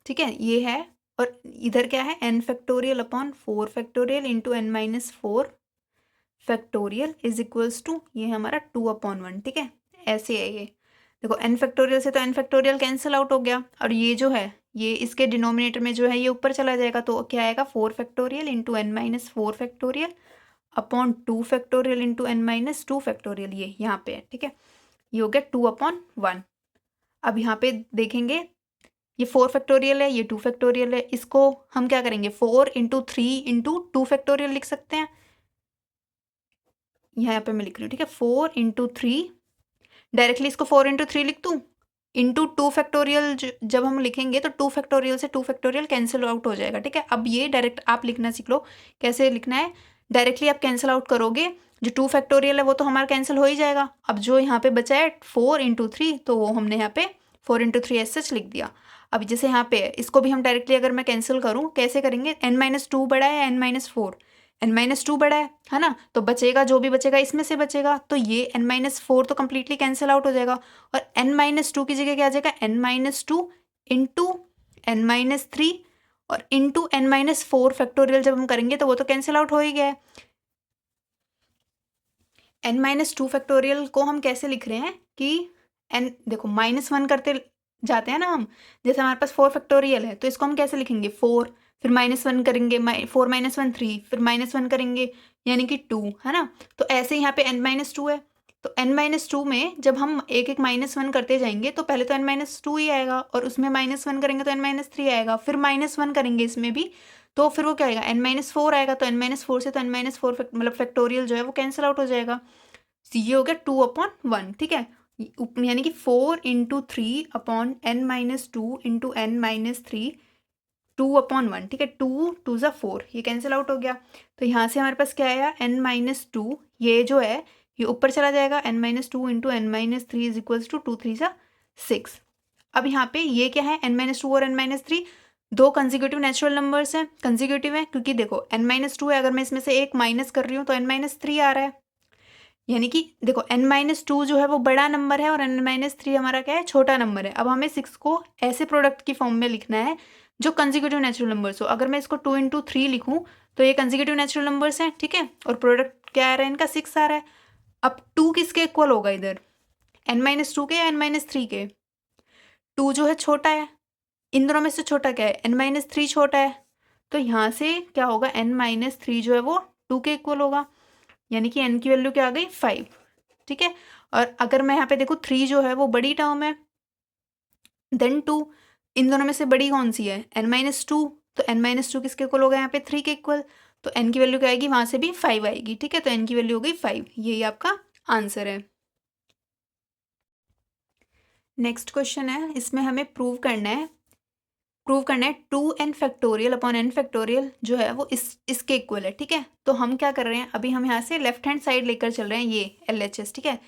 ठीक है, ये है, और इधर क्या है, n factorial upon 4 factorial into n-4 factorial is equals to, ये है हमारा 2/1। ठीक है, ऐसे है ये, देखो n फैक्टोरियल से तो n फैक्टोरियल कैंसिल आउट हो गया, और ये जो है ये इसके डिनोमिनेटर में जो है ये ऊपर चला जाएगा, तो क्या आएगा 4 factorial into n-4 factorial upon 2 factorial into n-2 factorial, ये यहाँ पे है। ठीक है, ये हो गया 2/1। अब यहाँ पे देखेंगे, ये 4 फैक्टोरियल है, ये 2 फैक्टोरियल है, इसको हम क्या करेंगे 4 इंटू 3 इंटू 2 फैक्टोरियल लिख सकते हैं। यहाँ पे मैं लिख रही हूँ। ठीक है, 4 इंटू 3, डायरेक्टली इसको 4 इंटू 3 लिख दूँ, इंटू 2 फैक्टोरियल जब हम लिखेंगे तो 2 फैक्टोरियल से 2 फैक्टोरियल कैंसिल आउट हो जाएगा। ठीक है, अब ये डायरेक्ट आप लिखना सीख लो कैसे लिखना है। डायरेक्टली आप कैंसिल आउट करोगे, जो 2 फैक्टोरियल है वो तो हमारा कैंसिल हो ही जाएगा। अब जो यहाँ पे बचा है 4 इंटू 3, तो वो हमने यहाँ पे 4 इंटू 3 एस सच लिख दिया। अब जैसे यहाँ पे इसको भी हम डायरेक्टली अगर मैं कैंसिल करूँ, कैसे करेंगे, n-2 बड़ा है n-4, n-2 बड़ा है ना, तो बचेगा जो भी बचेगा इसमें से बचेगा, तो ये n-4 तो कंप्लीटली कैंसिल आउट हो जाएगा, और n-2 की जगह क्या आ जाएगा, n-2 इंटू n-3 और इंटू n-4 फैक्टोरियल जब हम करेंगे तो वो तो कैंसिल आउट हो ही गया है। n-2 फैक्टोरियल को हम कैसे लिख रहे हैं कि n, देखो -1 करते जाते हैं ना हम, जैसे हमारे पास 4 फैक्टोरियल है तो इसको हम कैसे लिखेंगे 4, फिर -1 करेंगे, 4 - 1 3, फिर -1 करेंगे यानी कि 2, है ना। तो ऐसे यहाँ पे n-2 है, तो n-2 में जब हम एक एक -1 करते जाएंगे तो पहले तो n-2 ही आएगा, और उसमें -1 करेंगे तो n-3 आएगा, फिर -1 करेंगे इसमें भी, तो फिर वो क्या आएगा n-4 आएगा, तो n-4 से तो n-4 मतलब फैक्टोरियल जो है वो कैंसिल आउट हो जाएगा। तो ये हो गया 2/1। ठीक है, यानी कि 4 into 3 upon n-2 into n-3 2/1। ठीक है, 2 2 ज़ा 4, ये कैंसिल आउट हो गया। तो यहाँ से हमारे पास क्या आया n-2, ये जो है ये ऊपर चला जाएगा, n-2 into n-3 is equals to 2 3 ज़ा 6। अब यहाँ पे ये क्या है, n-2 और n-3 दो कंसेक्यूटिव नेचुरल नंबर्स हैं, कंसेक्यूटिव है क्योंकि देखो n-2 है, अगर मैं इसमें से एक माइनस कर रही हूँ तो n-3 आ रहा है, यानी कि देखो n-2 जो है वो बड़ा नंबर है और n-3 हमारा क्या है, छोटा नंबर है। अब हमें 6 को ऐसे प्रोडक्ट की फॉर्म में लिखना है जो कंसेक्यूटिव नेचुरल नंबर्स हो। अगर मैं इसको 2 इंटू 3 लिखूँ तो ये कंसेक्यूटिव नेचुरल नंबर्स हैं, ठीक है, और प्रोडक्ट क्या आ रहा है इनका, 6 आ रहा है। अब 2 किसके इक्वल होगा इधर, n-2 के या n-3 के, 2 जो है छोटा है, इन दोनों में से छोटा क्या है, n-3 छोटा है, तो यहाँ से क्या होगा, n-3 जो है वो 2 के इक्वल होगा, यानी कि n की वैल्यू क्या आ गई, 5, ठीक है। और अगर मैं यहाँ पे देखूँ 3 जो है वो बड़ी टर्म है, देन 2, इन दोनों में से बड़ी कौन सी है, n-2, तो n-2 किसके इक्वल होगा यहाँ पे, 3 के इक्वल, तो n की वैल्यू क्या आएगी, वहाँ से भी 5 आएगी, ठीक है, तो n की वैल्यू हो गई 5, यही आपका आंसर है। नेक्स्ट क्वेश्चन है, इसमें हमें प्रूव करना है 2n factorial upon n factorial जो है वो इसके इक्वल है, ठीक है। तो हम क्या कर रहे हैं, अभी हम यहाँ से लेफ्ट हैंड साइड लेकर चल रहे हैं, ये LHS, ठीक है,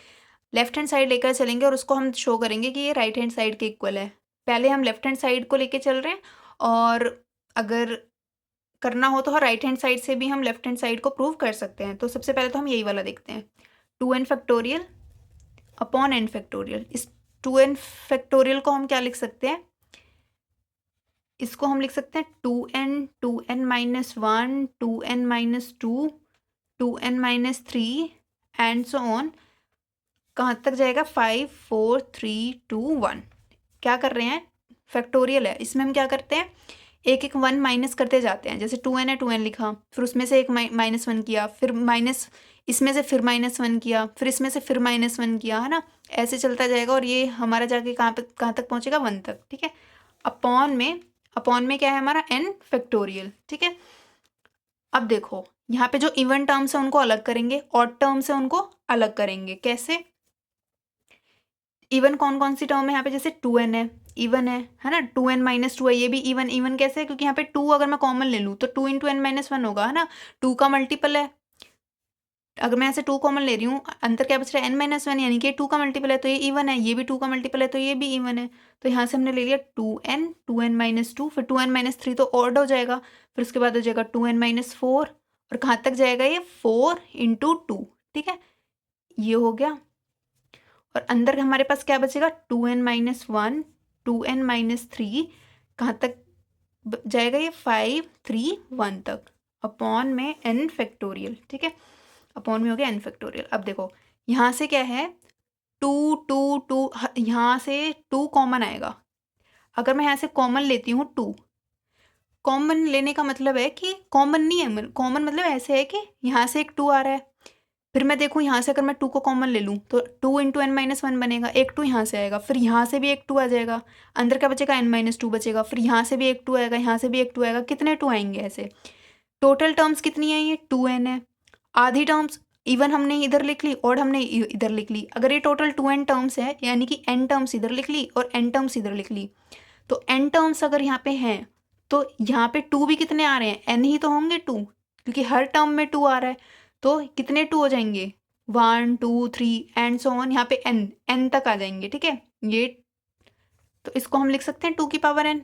लेफ्ट हैंड साइड लेकर चलेंगे और उसको हम शो करेंगे कि ये राइट हैंड साइड के इक्वल है। पहले हम लेफ्ट हैंड साइड को लेके चल रहे हैं, और अगर करना हो तो हम राइट हैंड साइड से भी हम लेफ्ट हैंड साइड को प्रूव कर सकते हैं। तो सबसे पहले तो हम यही वाला देखते हैं, 2n factorial upon n factorial. इस 2n फैक्टोरियल को हम क्या लिख सकते हैं, इसको हम लिख सकते हैं 2n, 2n-1, 2n-2, 2n-3 and so on, कहाँ तक जाएगा, 5 4 3 2 1। क्या कर रहे हैं, फैक्टोरियल है, इसमें हम क्या करते हैं, एक एक 1 माइनस करते जाते हैं, जैसे 2n है 2n लिखा, फिर उसमें से एक -1 किया, फिर माइनस इसमें से फिर -1 किया, फिर इसमें से फिर -1 किया, है ना, ऐसे चलता जाएगा और ये हमारा जाके कहाँ तक पहुँचेगा, 1 तक, ठीक है। अपॉन में क्या है हमारा, n फैक्टोरियल, ठीक है। अब देखो यहाँ पे जो इवन टर्म्स है उनको अलग करेंगे, ऑड टर्म्स है उनको अलग करेंगे, कैसे, इवन कौन कौन सी टर्म है यहाँ पे, जैसे 2n है, इवन है ना, 2n-2 है, ये भी इवन कैसे है, क्योंकि यहाँ पे 2 अगर मैं कॉमन ले लूँ तो 2 इंटू n-1 होगा, है ना, 2 का मल्टीपल है, अगर मैं ऐसे 2 कॉमन ले रही हूँ, अंतर क्या बच रहा है, n-1, यानी कि 2 का मल्टीपल है तो ये इवन है, ये भी 2 का मल्टीपल है तो ये भी इवन है, तो यहाँ से हमने ले लिया 2n, 2n-2, फिर 2n-3 तो ऑड हो जाएगा, फिर उसके बाद हो जाएगा 2n-4, और कहाँ तक जाएगा ये, 4 इंटू 2, ठीक है, ये हो गया। और अंदर हमारे पास क्या बचेगा, 2n-1, 2n-3, कहाँ तक जाएगा ये, 5 3 1 तक, अपॉन में n फैक्टोरियल, ठीक है, अपॉन में हो गया n फैक्टोरियल। अब देखो यहाँ से क्या है, 2 2 2, यहाँ से 2 कॉमन आएगा, अगर मैं यहाँ से कॉमन लेती हूँ 2, कॉमन लेने का मतलब है कि कॉमन नहीं है, कॉमन मतलब ऐसे है कि यहाँ से एक 2 आ रहा है, फिर मैं देखूँ यहाँ से अगर मैं 2 को कॉमन ले लूँ तो 2 इंटू n-1 बनेगा, एक 2 यहाँ से आएगा, फिर यहाँ से भी एक 2 आ जाएगा, अंदर क्या बचेगा, n-2 बचेगा, फिर यहाँ से भी एक 2 आएगा, यहाँ से भी एक 2 आएगा, कितने 2 आएंगे ऐसे, टोटल टर्म्स कितनी है, ये 2n है, आधी टर्म्स इवन हमने इधर लिख ली और हमने इधर लिख ली, अगर ये टोटल 2n टर्म्स है यानी कि n टर्म्स इधर लिख ली और n टर्म्स इधर लिख ली, तो n टर्म्स अगर यहाँ पे हैं तो यहाँ पे 2 भी कितने आ रहे हैं, n ही तो होंगे 2, क्योंकि हर टर्म में 2 आ रहा है, तो कितने 2 हो जाएंगे, 1 2 3 एंड सो ऑन, यहाँ पे n तक आ जाएंगे, ठीक है, ये तो इसको हम लिख सकते हैं 2 की पावर n,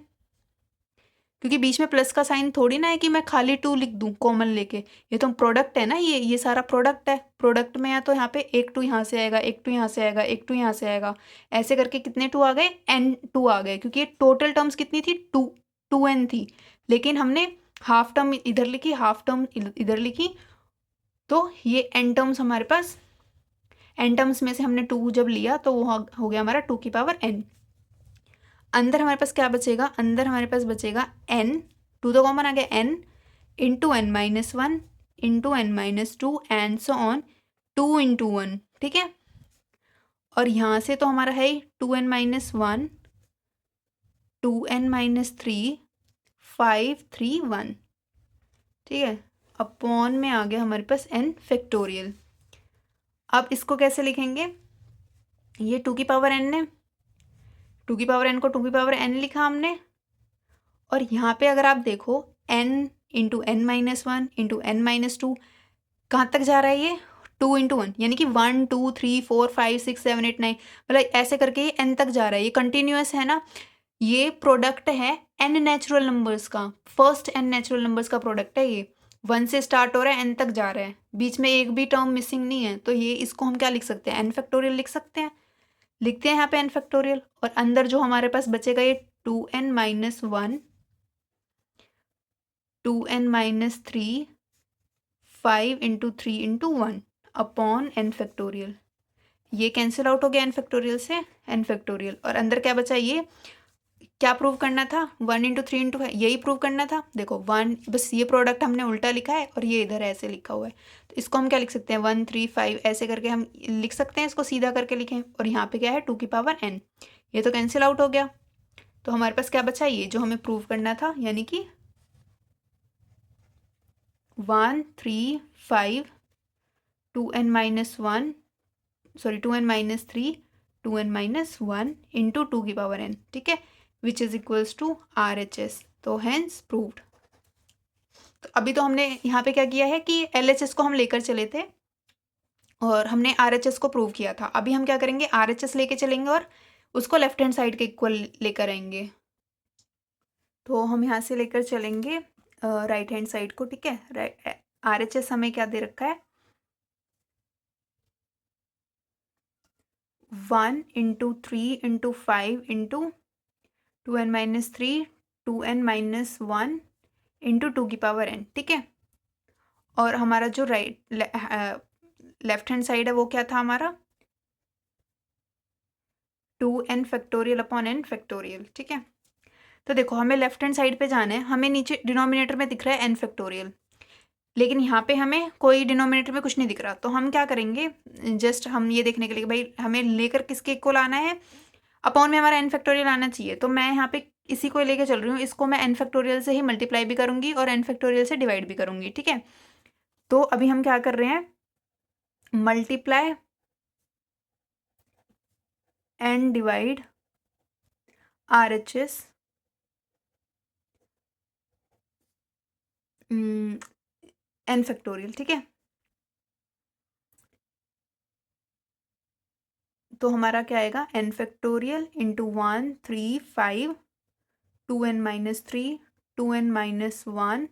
क्योंकि बीच में प्लस का साइन थोड़ी ना है कि मैं खाली 2 लिख दूँ कॉमन लेके, ये तो प्रोडक्ट है ना, ये सारा प्रोडक्ट है, प्रोडक्ट में है तो यहाँ पे एक 2 यहाँ से आएगा, एक 2 यहाँ से आएगा, एक 2 यहाँ से आएगा, ऐसे करके कितने 2 आ गए, n2 आ गए, क्योंकि ये टोटल टर्म्स कितनी थी, 2n थी, लेकिन हमने हाफ टर्म इधर लिखी, हाफ टर्म इधर लिखी, तो ये n टर्म्स हमारे पास, n टर्म्स में से हमने 2 जब लिया तो वो हो गया हमारा 2 की पावर n। अंदर हमारे पास क्या बचेगा, अंदर हमारे पास बचेगा n, 2 तो कॉमन आ गया, n into n-1 into n-2 and so on, 2 into 1, ठीक है, और यहाँ से तो हमारा है 2n-1, 2n-3, 5 3 1, ठीक है, अपॉन में आ गया हमारे पास n फैक्टोरियल। अब इसको कैसे लिखेंगे, ये 2 की पावर n है, 2 की पावर n को 2 की पावर n लिखा हमने, और यहाँ पे अगर आप देखो n into n-1 into n-2, कहाँ तक जा रहा है ये, 2 इंटू 1 यानी कि 1 2 3 4 5 6 7 8 9, मतलब ऐसे करके ये n तक जा रहा है, ये कंटिन्यूअस है ना। ये प्रोडक्ट है n नेचुरल नंबर्स का, फर्स्ट n नेचुरल नंबर्स का प्रोडक्ट है ये। 1 से स्टार्ट हो रहा है, n तक जा रहा है, बीच में एक भी टर्म मिसिंग नहीं है, तो ये इसको हम क्या लिख सकते हैं, n फैक्टोरियल लिख सकते हैं। लिखते हैं यहाँ पे n फैक्टोरियल, और अंदर जो हमारे पास बचेगा ये 2n minus 1 2n minus 3 5 into 3 into 1 upon n factorial. ये कैंसिल आउट हो गया n फैक्टोरियल से n फैक्टोरियल, और अंदर क्या बचा, ये क्या प्रूव करना था, 1 इंटू 3 इंटू 5, यही प्रूव करना था। देखो 1, बस ये प्रोडक्ट हमने उल्टा लिखा है और ये इधर ऐसे लिखा हुआ है, तो इसको हम क्या लिख सकते हैं, 1 3 5 ऐसे करके हम लिख सकते हैं, इसको सीधा करके लिखें। और यहाँ पे क्या है 2 की पावर n, ये तो कैंसिल आउट हो गया। तो हमारे पास क्या बचा, ये जो हमें प्रूव करना था, यानी कि 1 3 5 2n minus 1 sorry 2n minus 3 2n minus 1 into 2 की पावर n, ठीक है, which is equals to RHS। तो हैंस प्रूव्ड। तो अभी तो हमने यहाँ पे क्या किया है कि LHS को हम लेकर चले थे और हमने RHS को प्रूव किया था। अभी हम क्या करेंगे, RHS लेके चलेंगे और उसको लेफ्ट हैंड साइड के इक्वल लेकर आएंगे। तो हम यहाँ से लेकर चलेंगे राइट हैंड साइड को, ठीक है। RHS हमें क्या दे रखा है, 1 into 3 into 5 into 2n minus 3 2n minus 1 into 2 की पावर n, ठीक है। और हमारा जो लेफ्ट हैंड साइड है वो क्या था हमारा, 2n factorial upon n factorial, ठीक है। तो देखो हमें लेफ्ट हैंड साइड पे जाना है, हमें नीचे डिनोमिनेटर में दिख रहा है n फैक्टोरियल, लेकिन यहाँ पे हमें कोई डिनोमिनेटर में कुछ नहीं दिख रहा। तो हम क्या करेंगे, जस्ट हम ये देखने के लिए भाई हमें लेकर किसके इक्वल आना है, अपॉन में हमारा n फैक्टोरियल आना चाहिए। तो मैं यहाँ पे इसी को लेकर चल रही हूँ, इसको मैं n फैक्टोरियल से ही मल्टीप्लाई भी करूँगी और n फैक्टोरियल से डिवाइड भी करूँगी, ठीक है। तो अभी हम क्या कर रहे हैं, multiply and divide RHS n factorial, ठीक है। तो हमारा क्या आएगा, n factorial into 1 3 5 2n minus 3 2n minus 1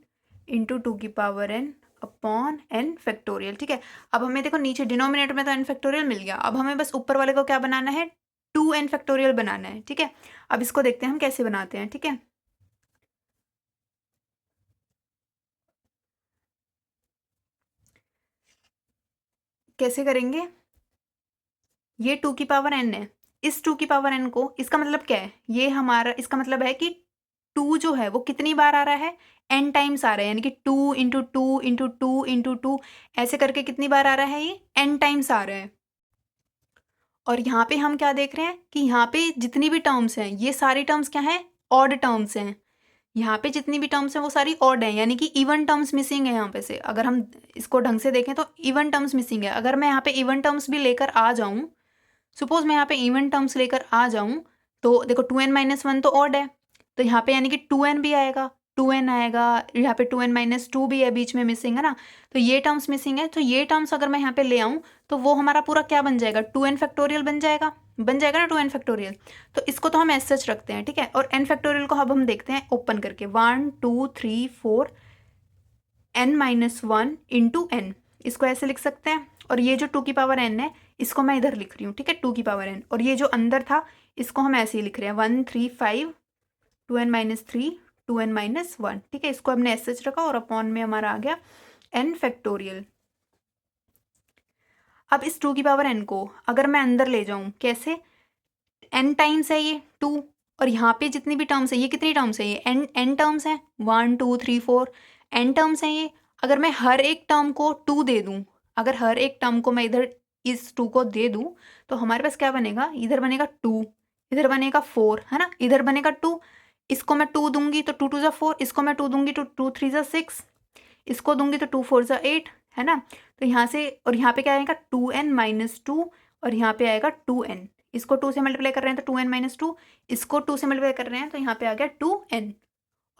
into 2 की power n upon n factorial, ठीक है। अब हमें देखो नीचे डिनोमिनेटर में तो n फैक्टोरियल मिल गया, अब हमें बस ऊपर वाले को क्या बनाना है, 2n फैक्टोरियल बनाना है, ठीक है। अब इसको देखते हैं हम कैसे बनाते हैं, ठीक है। कैसे करेंगे, ये 2 की पावर n है, इस 2 की पावर n को, इसका मतलब क्या है, ये हमारा इसका मतलब है कि 2 जो है वो कितनी बार आ रहा है, n टाइम्स आ रहा है, यानी कि 2 इंटू 2 इंटू 2 इंटू 2 ऐसे करके कितनी बार आ रहा है, ये n टाइम्स आ रहा है। और यहाँ पे हम क्या देख रहे हैं कि यहाँ पे जितनी भी टर्म्स हैं ये सारी टर्म्स क्या हैं, ऑड टर्म्स हैं। यहाँ पे जितनी भी टर्म्स हैं वो सारी ऑड हैं, यानी कि इवन टर्म्स मिसिंग है यहाँ पे से। अगर हम इसको ढंग से देखें तो इवन टर्म्स मिसिंग है। अगर मैं यहाँ पे इवन टर्म्स भी लेकर आ जाऊँ, सपोज मैं यहाँ पे इवन टर्म्स लेकर आ जाऊँ, तो देखो 2n माइनस 1 तो ऑड है, तो यहाँ पे यानी कि 2n भी आएगा, 2n आएगा, यहाँ पे 2n माइनस 2 भी है, बीच में मिसिंग है ना, तो ये टर्म्स मिसिंग है। तो ये टर्म्स अगर मैं यहाँ पे ले आऊँ तो वो हमारा पूरा क्या बन जाएगा, 2n फैक्टोरियल बन जाएगा ना 2n फैक्टोरियल। तो इसको तो हम एज सच रखते हैं, ठीक है। और n फैक्टोरियल को अब हम देखते हैं ओपन करके, 1 2 3 4 n माइनस 1 इंटू n, इसको ऐसे लिख सकते हैं। और ये जो 2 की पावर n है इसको मैं इधर लिख रही हूँ, ठीक है, 2 की पावर n। और ये जो अंदर था इसको हम ऐसे ही लिख रहे हैं, 1 3 5 2n माइनस 3 2n माइनस 1, ठीक है। इसको हमने ऐसे रखा और अपॉन में हमारा आ गया n फैक्टोरियल। अब इस 2 की पावर n को अगर मैं अंदर ले जाऊं, कैसे, n टाइम्स है ये 2, और यहाँ पे जितनी भी टर्म्स है, ये कितनी टर्म्स है, ये n टर्म्स हैं, 1 2 3 4 n टर्म्स हैं ये। अगर मैं हर एक टर्म को 2 दे दूँ, अगर हर एक टर्म को मैं इधर इस 2 को दे दूँ, तो हमारे पास क्या बनेगा, इधर बनेगा 2, इधर बनेगा 4, है ना, इधर बनेगा 2, इसको मैं 2 दूंगी तो 2 2 ज़ा 4, इसको मैं 2 दूंगी तो 2 3 ज़ा 6, इसको दूंगी तो 2 4 ज़ा 8, है ना। तो यहाँ से, और यहाँ पे क्या आएगा 2n माइनस 2, और यहाँ पे आएगा 2n, इसको 2 से मल्टीप्लाई कर रहे हैं तो 2n माइनस 2, इसको 2 से मल्टीप्लाई कर रहे हैं तो यहाँ पे आ गया 2n।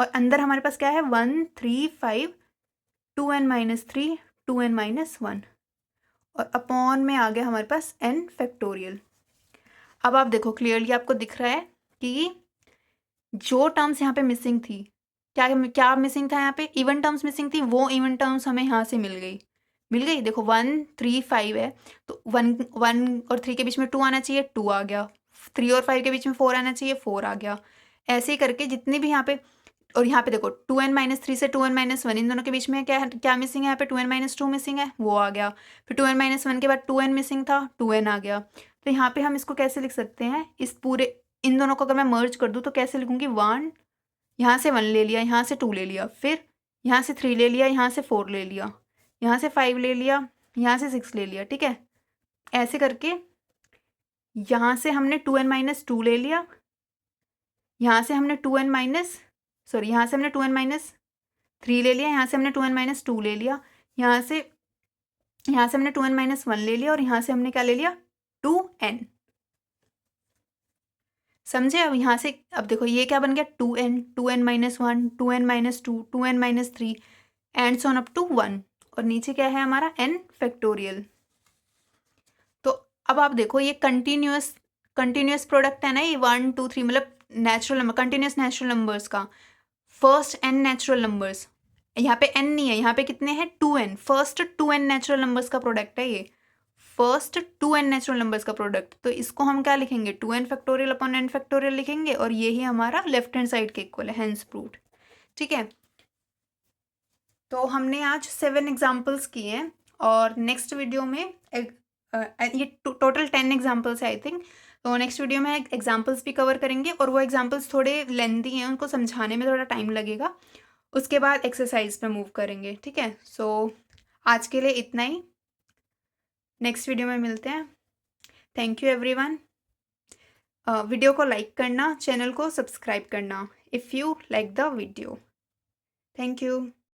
और अंदर हमारे पास क्या है, 1 3 5 2n माइनस 3 2n माइनस 1, और अपॉन में आ गया हमारे पास n फैक्टोरियल। अब आप देखो क्लियरली आपको दिख रहा है कि जो टर्म्स यहाँ पे मिसिंग थी, क्या क्या मिसिंग था यहाँ पे, इवन टर्म्स मिसिंग थी, वो इवन टर्म्स हमें यहाँ से मिल गई। देखो 1 3 5 है, तो 1 और 3 के बीच में 2 आना चाहिए, 2 आ गया। 3 और 5 के बीच में 4 आना चाहिए, 4 आ गया। ऐसे ही करके जितनी भी यहाँ पे, और यहाँ पे देखो 2n-3 से 2n-1 इन दोनों के बीच में क्या मिसिंग है, यहाँ पे 2n-2 मिसिंग है, वो आ गया। फिर 2n-1 के बाद 2n मिसिंग था, 2n आ गया। तो यहाँ पे हम इसको कैसे लिख सकते हैं, इस पूरे इन दोनों को अगर मैं मर्ज कर दूँ तो कैसे लिखूँगी, 1 यहाँ से 1 ले लिया, यहाँ से 2 ले लिया, फिर यहाँ से 3 ले लिया, यहाँ से 4 ले लिया, यहाँ से 5 ले लिया, यहाँ से 6 ले लिया, ठीक है। ऐसे करके यहाँ से हमने 2n-2 ले लिया, यहाँ से हमने 2n-3 ले लिया, यहाँ से हमने 2n-2 ले लिया, यहाँ से हमने 2n-1 ले लिया, और यहाँ से हमने क्या ले लिया, 2n। समझे। अब यहाँ से अब देखो ये क्या बन गया, 2n, 2n-1, 2n-2, 2n-3 and so on up to 1, और नीचे क्या है हमारा n फैक्टोरियल। तो अब आप देखो ये कंटिन्यूस प्रोडक्ट है ना, ये 1 2 3 मतलब natural number, continuous natural numbers का फर्स्ट n नेचुरल नंबर्स। यहाँ पे n नहीं है, यहाँ पे कितने हैं, 2n, first 2n natural numbers का प्रोडक्ट है ये, फर्स्ट 2n नेचुरल नंबर्स का प्रोडक्ट। तो इसको हम क्या लिखेंगे, 2n factorial upon n factorial लिखेंगे, और यही हमारा लेफ्ट हैंड साइड के इक्वल है, हेंस प्रूव्ड। ठीक है, तो हमने आज 7 एग्जाम्पल्स किए हैं, और नेक्स्ट वीडियो में ये टोटल 10 एग्जाम्पल्स है आई थिंक। तो नेक्स्ट वीडियो में एग्जाम्पल्स भी कवर करेंगे, और वो एग्जाम्पल्स थोड़े लेंथी हैं, उनको समझाने में थोड़ा टाइम लगेगा। उसके बाद एक्सरसाइज पे मूव करेंगे। ठीक है, सो आज के लिए इतना ही, नेक्स्ट वीडियो में मिलते हैं। Thank you everyone. वीडियो को लाइक करना, चैनल को सब्सक्राइब करना if you like the video. Thank you.